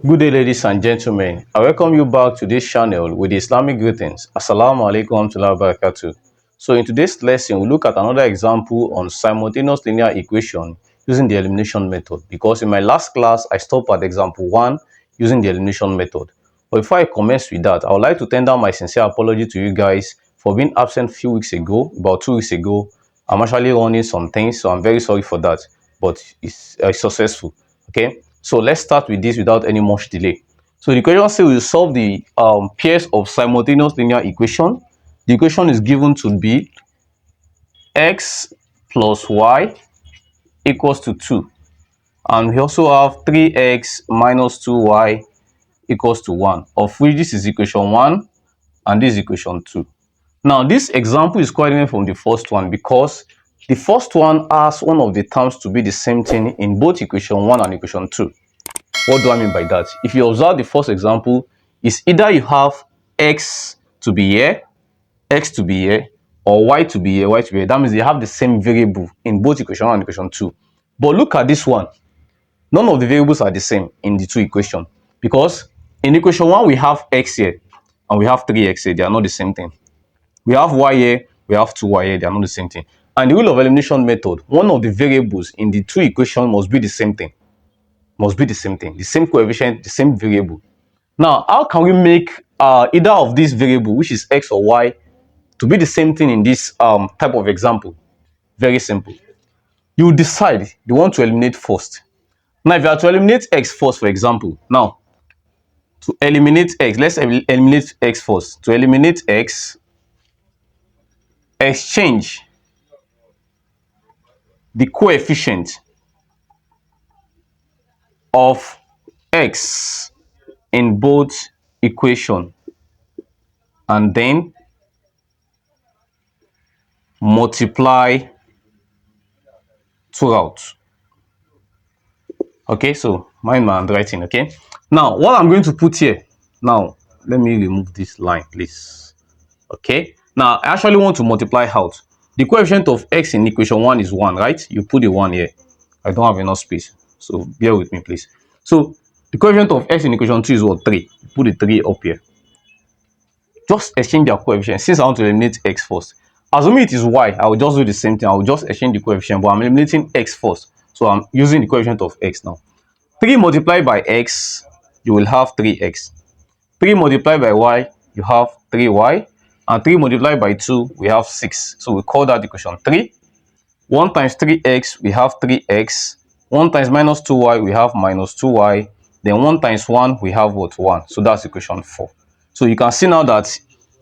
Good day, ladies and gentlemen. I welcome you back to this channel with Islamic greetings. Assalamu alaikum warahmatullahi wabarakatuh. So in today's lesson, we'll look at another example on simultaneous linear equation using the elimination method. Because in my last class, I stopped at example 1 using the elimination method. But before I commence with that, I would like to tender my sincere apology to you guys for being absent a few weeks ago, about 2 weeks ago. I'm actually running some things, so I'm very sorry for that. But it's successful. Okay, so let's start with this without any much delay. So the equation says we solve the pairs of simultaneous linear equation. The equation is given to be x plus y equals to 2, and we also have 3x minus 2y equals to 1, of which this is equation 1 and this is equation 2. Now this example is quite different from the first one because the first one asks one of the terms to be the same thing in both equation 1 and equation 2. What do I mean by that? If you observe the first example, is either you have x to be here, x to be here, or y to be here, y to be here. That means they have the same variable in both equation 1 and equation 2. But look at this one. None of the variables are the same in the two equations because in equation 1 we have x here and we have 3x here. They are not the same thing. We have y here, we have 2y here. They are not the same thing. And the rule of elimination method, one of the variables in the two equations must be the same thing. The same coefficient, the same variable. Now, how can we make either of these variable, which is x or y, to be the same thing in this type of example? Very simple. You decide you want to eliminate first. Now, if you are to eliminate x first, for example, now to eliminate x, let's eliminate x first. To eliminate x, exchange the coefficient of x in both equation and then multiply throughout. Okay, so mind my handwriting. Okay, now what I'm going to put here, now let me remove this line, please. Okay, now I actually want to multiply out. The coefficient of x in equation 1 is 1, right? You put the 1 here. I don't have enough space, so bear with me, please. So the coefficient of x in equation 2 is what? 3. Put the 3 up here. Just exchange their coefficient. Since I want to eliminate x first, assuming it is y, I will just do the same thing. I will just exchange the coefficient, but I'm eliminating x first, so I'm using the coefficient of x now. 3 multiplied by x, you will have 3x. 3 multiplied by y, you have 3y. And 3 multiplied by 2, we have 6. So we call that equation 3. 1 times 3x, we have 3x. 1 times minus 2y, we have minus 2y. Then 1 times 1, we have what? 1. So that's equation 4. So you can see now that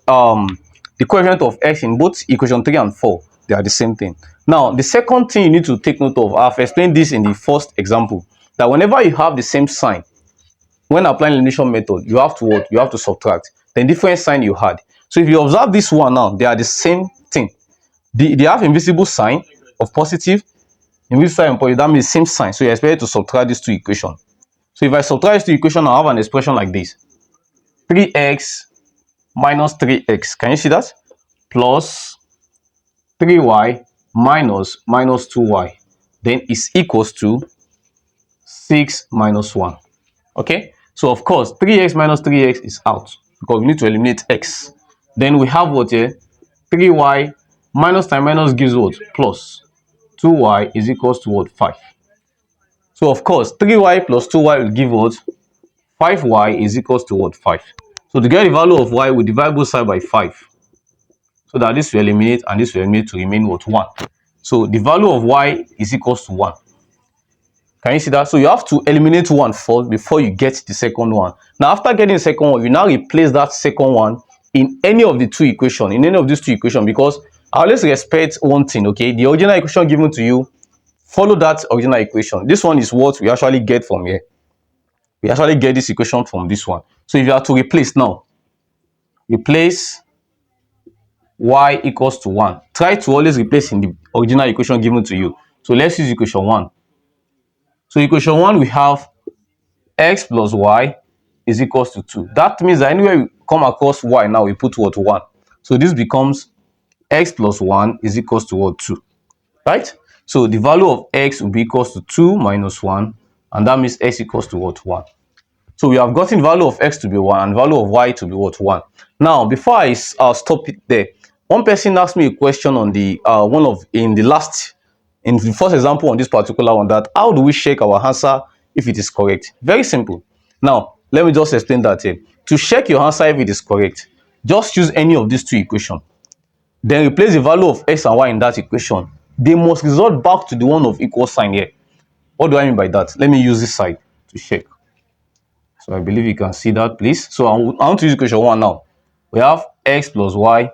the coefficient of x in both equation 3 and 4, they are the same thing. Now, the second thing you need to take note of, I've explained this in the first example, that whenever you have the same sign, when applying elimination method, you have to what? You have to subtract the different sign you had. So if you observe this one now, they are the same thing. They have invisible sign of positive, invisible sign of positive. That means same sign. So you're expected to subtract these two equations. So if I subtract these two equations, I have an expression like this: 3x minus 3x. Can you see that? Plus 3y minus 2y. Then is equals to 6 minus 1. Okay, so of course 3x minus 3x is out because we need to eliminate x. Then we have what here? 3y minus times minus gives what? Plus. 2y is equals to what? 5. So of course 3y plus 2y will give what? 5y is equals to what? 5. So to get the value of y, we divide both sides by 5. So that this will eliminate and this will eliminate to remain what? 1. So the value of y is equals to 1. Can you see that? So you have to eliminate one first before you get the second one. Now, after getting the second one, you now replace that second one in any of the two equations, in any of these two equations, because I always respect one thing, okay? The original equation given to you, follow that original equation. This one is what we actually get from here. We actually get this equation from this one. So if you are to replace now, replace y equals to 1. Try to always replace in the original equation given to you. So let's use equation 1. So equation 1, we have x plus y is equals to 2. That means that anywhere we come across y now, we put what? 1. So this becomes x plus 1 is equals to what? 2. Right? So the value of x will be equals to 2 minus 1. And that means x equals to what? 1. So we have gotten value of x to be 1 and value of y to be what? 1. Now, before I stop it there, one person asked me a question on the in the first example on this particular one, that how do we check our answer if it is correct? Very simple. Now, let me just explain that here. To check your answer if it is correct, just use any of these two equations. Then replace the value of x and y in that equation. They must result back to the one of equal sign here. What do I mean by that? Let me use this side to check. So I believe you can see that, please. So I want to use equation 1 now. We have x plus y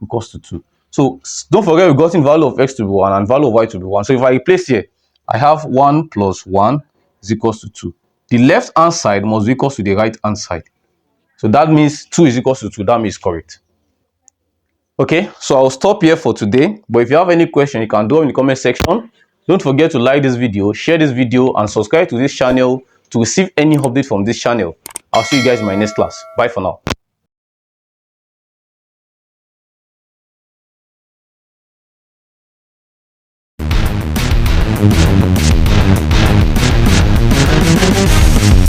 equals to 2. So don't forget we've gotten value of x to be 1 and value of y to be 1. So if I replace here, I have 1 plus 1 is equals to 2. The left hand side must be equals to the right hand side. So that means 2 is equals to 2. That means correct. Okay, so I'll stop here for today. But if you have any question, you can do it in the comment section. Don't forget to like this video, share this video, and subscribe to this channel to receive any update from this channel. I'll see you guys in my next class. Bye for now.